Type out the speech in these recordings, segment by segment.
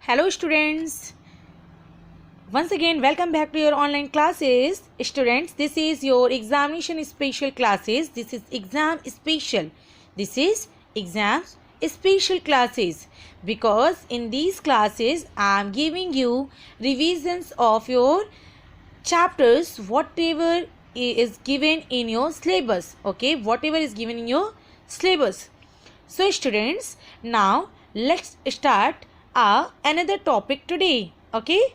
Hello students, once again welcome back to your online classes. Students, this is your examination special classes. This is exam special classes because in these classes I am giving you revisions of your chapters, whatever is given in your syllabus. Okay, whatever is given in your syllabus. So students, now let's start another topic today. Okay,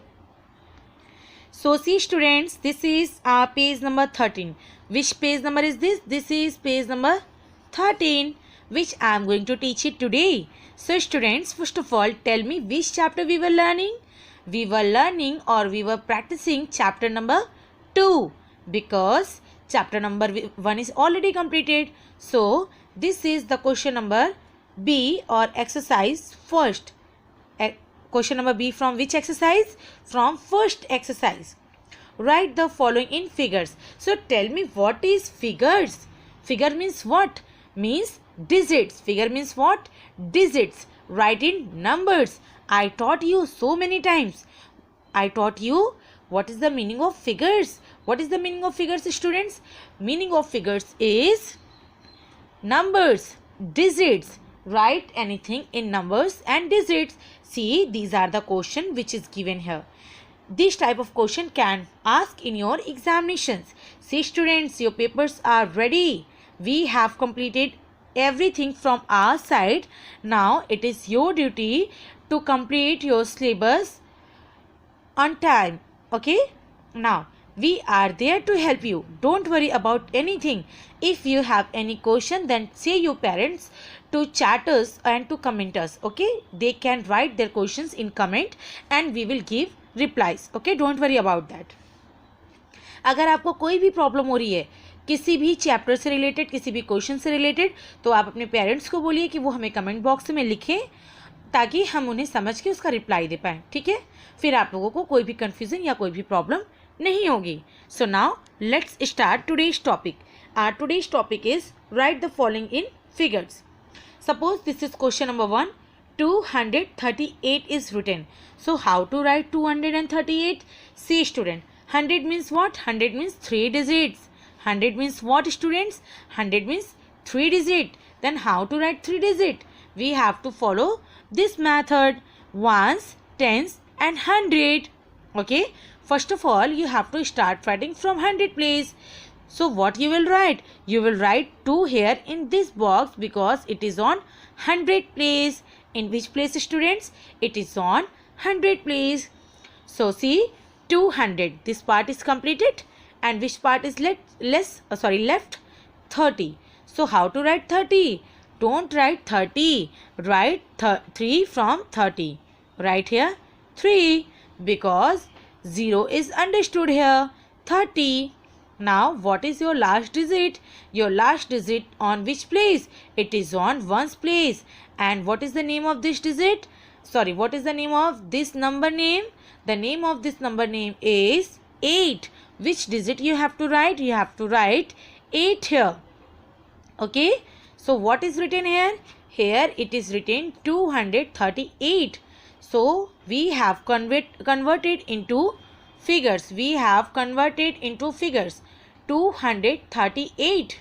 so see students, this is page number 13. Which page number is this? This is page number 13, which I am going to teach it today. So students, first of all, tell me which chapter we were learning. We were learning or we were practicing chapter number 2 because chapter number 1 is already completed. So this is the question number B or exercise first. Question number B from which exercise? From first exercise. Write the following in figures. So tell me, what is figures? Figure means what? Means digits. Figure means what? Digits. Write in numbers. I taught you so many times. I taught you what is the meaning of figures. What is the meaning of figures, students? Meaning of figures is numbers, digits. Write anything in numbers and digits. See, these are the question which is given here. This type of question can ask in your examinations. See students, your papers are ready. We have completed everything from our side. Now it is your duty to complete your syllabus on time. Okay, now we are there to help you. Don't worry about anything. If you have any question, then say your parents to chat us and to comment us. Okay, they can write their questions in comment and we will give replies. Okay, don't worry about that. अगर आपको कोई भी problem हो रही है किसी भी chapter से रिलेटेड, किसी भी क्वेश्चन से रिलेटेड, तो आप अपने पेरेंट्स को बोलिए कि वो हमें कमेंट बॉक्स में लिखें ताकि हम उन्हें समझ के उसका रिप्लाई दे पाएँ. ठीक है, फिर आप लोगों को कोई भी कन्फ्यूजन या कोई भी प्रॉब्लम नहीं होगी. So now let's start today's topic. Today's topic is write the following in figures. Suppose this is question number 1. 238 is written. So how to write 238? See student, 100 means what? 100 means 3 digits. 100 means what students? 100 means 3 digit. Then how to write 3 digit? We have to follow this method: ones, tens and 100. Okay, first of all you have to start writing from 100 place. So what you will write? You will write 2 here in this box because it is on 100 place. In which place students? It is on 100 place. So see, 200. This part is completed and which part is left? 30. So how to write 30? Don't write 30. Write 3 from 30. Write here 3 because 0 is understood here. 30. Now what is your last digit? Your last digit on which place? It is on ones place. And what is the name of this digit? Sorry, what is the name of this number name? The name of this number name is 8. Which digit you have to write? You have to write 8 here. Okay, so what is written here? Here it is written 238. So we have converted into figures. We have converted into figures 238.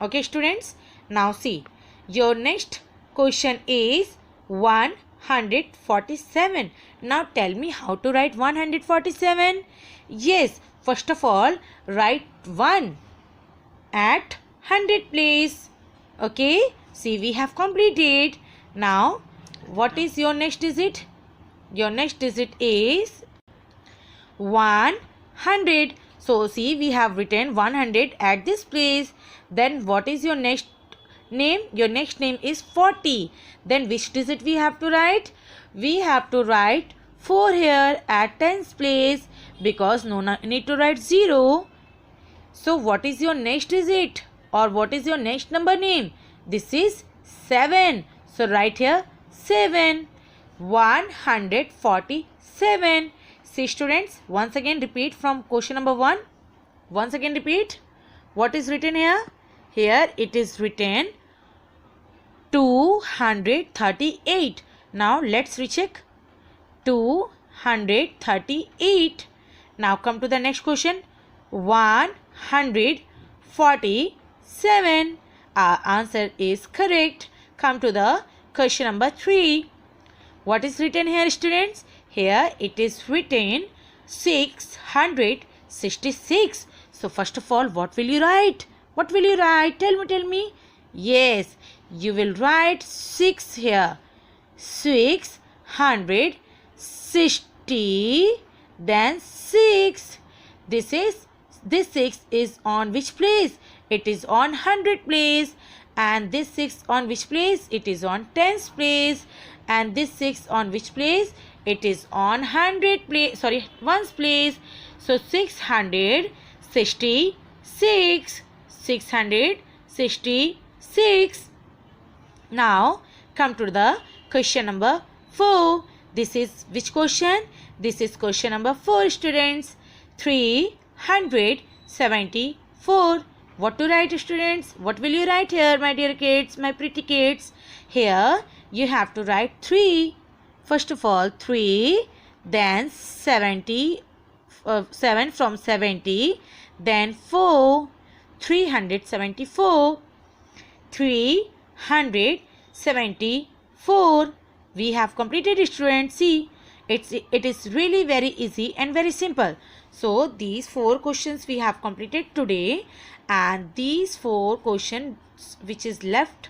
Okay students, now see, your next question is 147. Now tell me how to write 147. Yes, first of all write 1 at 100 place. Okay, see, we have completed. Now what is your next digit? Your next digit is 100. So see, we have written 100 at this place. Then what is your next name? Your next name is 40. Then which digit we have to write? We have to write 4 here at tens place because no need to write 0. So what is your next digit or what is your next number name? This is 7. So write here 7. 147. See students, once again repeat from question number 1. Once again repeat. What is written here? Here it is written 238. Now let's recheck. 238. Now come to the next question. 147. Our answer is correct. Come to the question number 3. What is written here, students? Here it is written 666. So first of all, what will you write? What will you write? Tell me. Yes, you will write 6 here. 660, then 6. This 6 is on which place? It is on 100 place. And this 6 on which place? It is on tens place. And this 6 on which place? It is on ones place. So 666. 666. Now come to the question number 4. This is which question? This is question number 4, students. 374. What to write, students? What will you write here, my dear kids, my pretty kids? Here you have to write 3. First of all, 3, then 70, 7 from 70, then 4, 374. 374. We have completed, students. See, it is really very easy and very simple. So these 4 questions we have completed today, and these 4 questions which is left,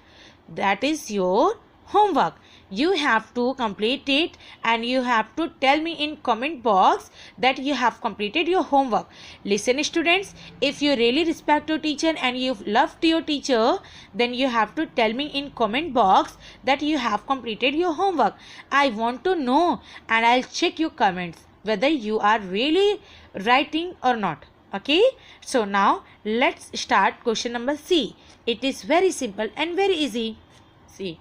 that is your homework. You have to complete it and you have to tell me in comment box that you have completed your homework. Listen, students, if you really respect your teacher and you love your teacher, then you have to tell me in comment box that you have completed your homework. I want to know, and I'll check your comments whether you are really writing or not. Okay, so now let's start question number C. It is very simple and very easy. See,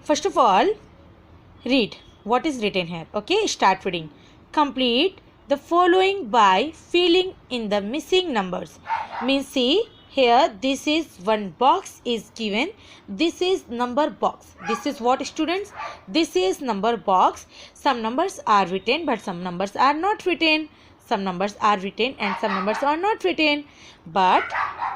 first of all, read what is written here. Okay, start reading. Complete the following by filling in the missing numbers. Means, see, here this is one box is given. This is number box. This is what, students? This is number box. Some numbers are written but some numbers are not written. Some numbers are written and some numbers are not written. But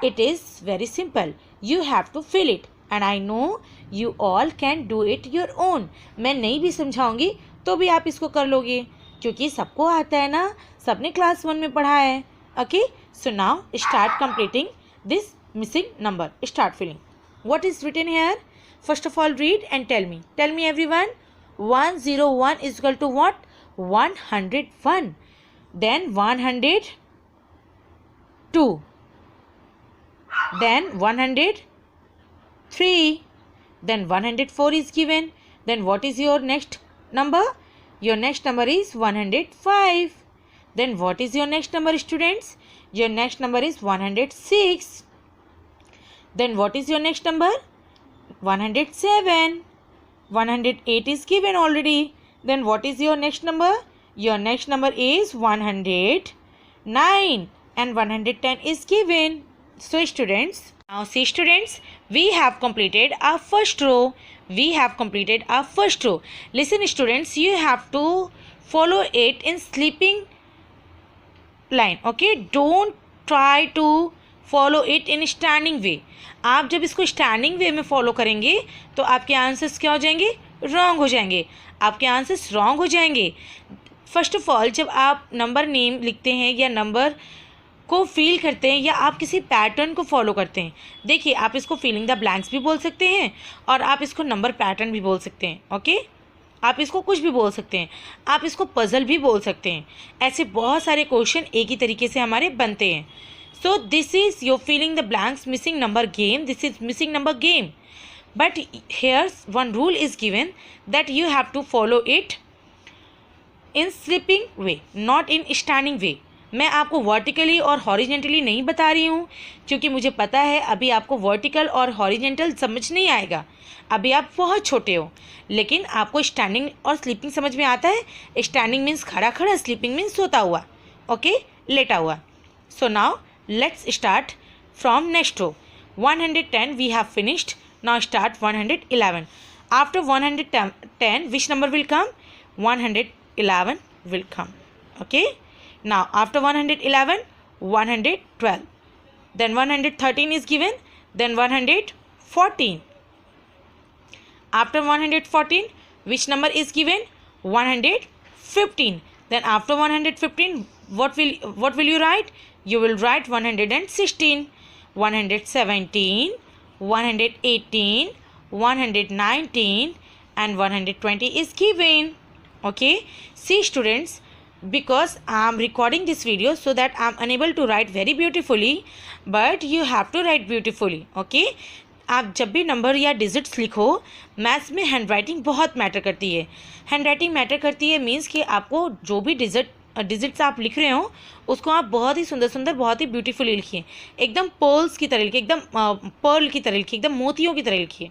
it is very simple. You have to fill it. And I know you all can do it your own. मैं नहीं भी समझाऊंगी तो भी आप इसको कर लोगे, क्योंकि सबको आता है ना, सबने क्लास 1 में पढ़ा है. Okay, so now start completing this missing number. Start filling. What is written here? First of all, read and tell me. Tell me, everyone. 101 is equal to what? 101. Then 102. Then 103. Then 104 is given. Then what is your next number? Your next number is 105. Then what is your next number, students? Your next number is 106. Then what is your next number? 107. 108 is given already. Then what is your next number? Your next number is 109 and 110 is given. So students, now see students, we have completed our first row. We have completed our first row. Listen students, you have to follow it in sleeping line. Okay, don't try to follow it in standing way. आप जब इसको standing वे में follow करेंगे तो आपके answers क्या हो जाएंगे? रॉन्ग हो जाएंगे. आपके आंसर्स रॉन्ग हो जाएंगे. फर्स्ट ऑफ ऑल, जब आप नंबर नेम लिखते हैं या नंबर को फील करते हैं या आप किसी पैटर्न को फॉलो करते हैं, देखिए आप इसको फिलिंग द ब्लैंक्स भी बोल सकते हैं और आप इसको नंबर पैटर्न भी बोल सकते हैं. ओके, आप इसको कुछ भी बोल सकते हैं. आप इसको पजल भी बोल सकते हैं. ऐसे बहुत सारे क्वेश्चन एक ही तरीके से हमारे बनते हैं. So this is your filling the blanks missing number game. This is missing number game. But here's one rule is given that you have to follow it in sleeping way, not in standing way. मैं आपको vertically और horizontally नहीं बता रही हूँ, क्योंकि मुझे पता है अभी आपको वर्टिकल और हॉरिजेंटल समझ नहीं आएगा. अभी आप बहुत छोटे हो, लेकिन आपको स्टैंडिंग और स्लीपिंग समझ में आता है. स्टैंडिंग मीन्स खड़ा खड़ा, स्लीपिंग मीन्स सोता हुआ, ओके, लेटा हुआ. So now let's start from next row. 110 we have finished. Now start 111. After 110, which number will come? 111 will come. Okay. Now after 111, 112. Then 113 is given. Then 114. After 114, which number is given? 115. Then after 115, what will you write? You will write 116, 117, 118, 119 and 120 is given. Okay. See students, because I am recording this video so that I am unable to write very beautifully, but you have to write beautifully. Okay. आप जब भी number या digits लिखो, maths में hand writing बहुत matter करती है. Hand writing matter करती है मीन्स कि आपको जो भी डिजिट्स आप लिख रहे हो उसको आप बहुत ही सुंदर सुंदर, बहुत ही ब्यूटीफुली लिखिए. एकदम पर्ल्स की तरह लिखिए, एकदम पर्ल की तरह लिखिए, एकदम मोतियों की तरह लिखिए.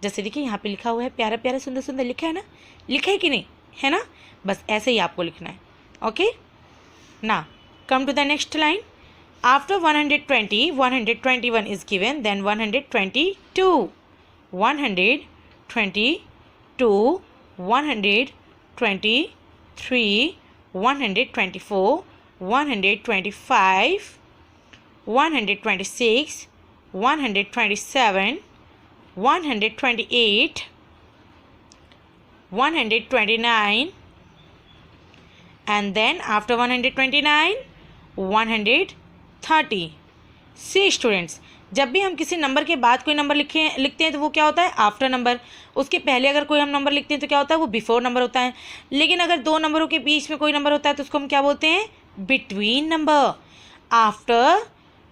जैसे देखिए यहाँ पे लिखा हुआ है, प्यारा प्यारा सुंदर सुंदर लिखा है ना, लिखा है कि नहीं, है ना. बस ऐसे ही आपको लिखना है. Okay. Now come to the next line. After 120, 121 is given. Then 122, 122, 123, 124, 125, 126, 127, 128, 129, and then after 129, 130. C students, जब भी हम किसी नंबर के बाद कोई नंबर लिखते हैं तो वो क्या होता है? After number. उसके पहले अगर कोई हम नंबर लिखते हैं तो क्या होता है? वो बिफोर नंबर होता है. लेकिन अगर दो नंबरों के बीच में कोई नंबर होता है तो उसको हम क्या बोलते हैं? Between number. After,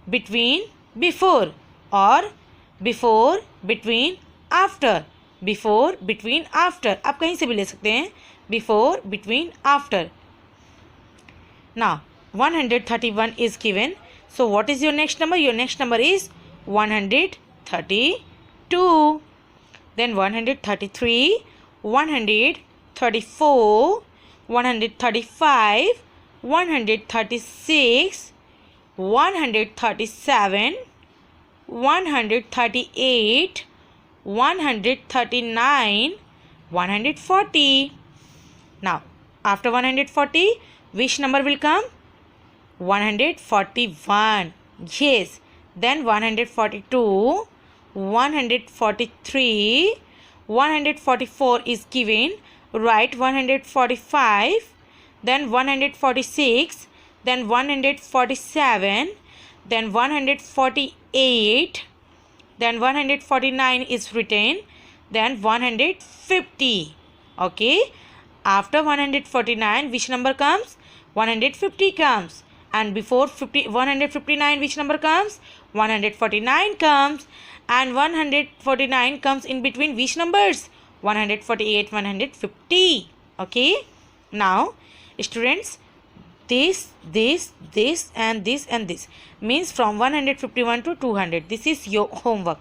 between, before, और before, between, after. Before, between, after. आप कहीं से भी ले सकते हैं. Before, between, after. Now 131 is given. So what is your next number? Your next number is 132. Then 133, 134, 135, 136, 137, 138, 139, 140. Now after 140, which number will come? 141. Yes. Then 142, 143, 144 is given. Write 145, then 146, then 147, then 148, then 149 is written, then 150. Okay. After 149, which number comes? 150 comes. And before 159, which number comes? 149 comes. And 149 comes in between which numbers? 148, 150. Okay. Now, students, this and this means from 151 to 200. This is your homework.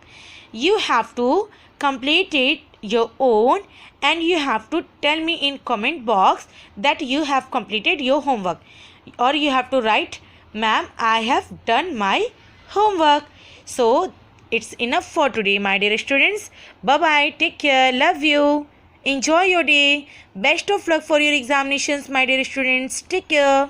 You have to complete it your own, and you have to tell me in comment box that you have completed your homework, or you have to write, ma'am, I have done my homework. So it's enough for today, my dear students. Bye bye, take care, love you, enjoy your day, best of luck for your examinations, my dear students. Take care.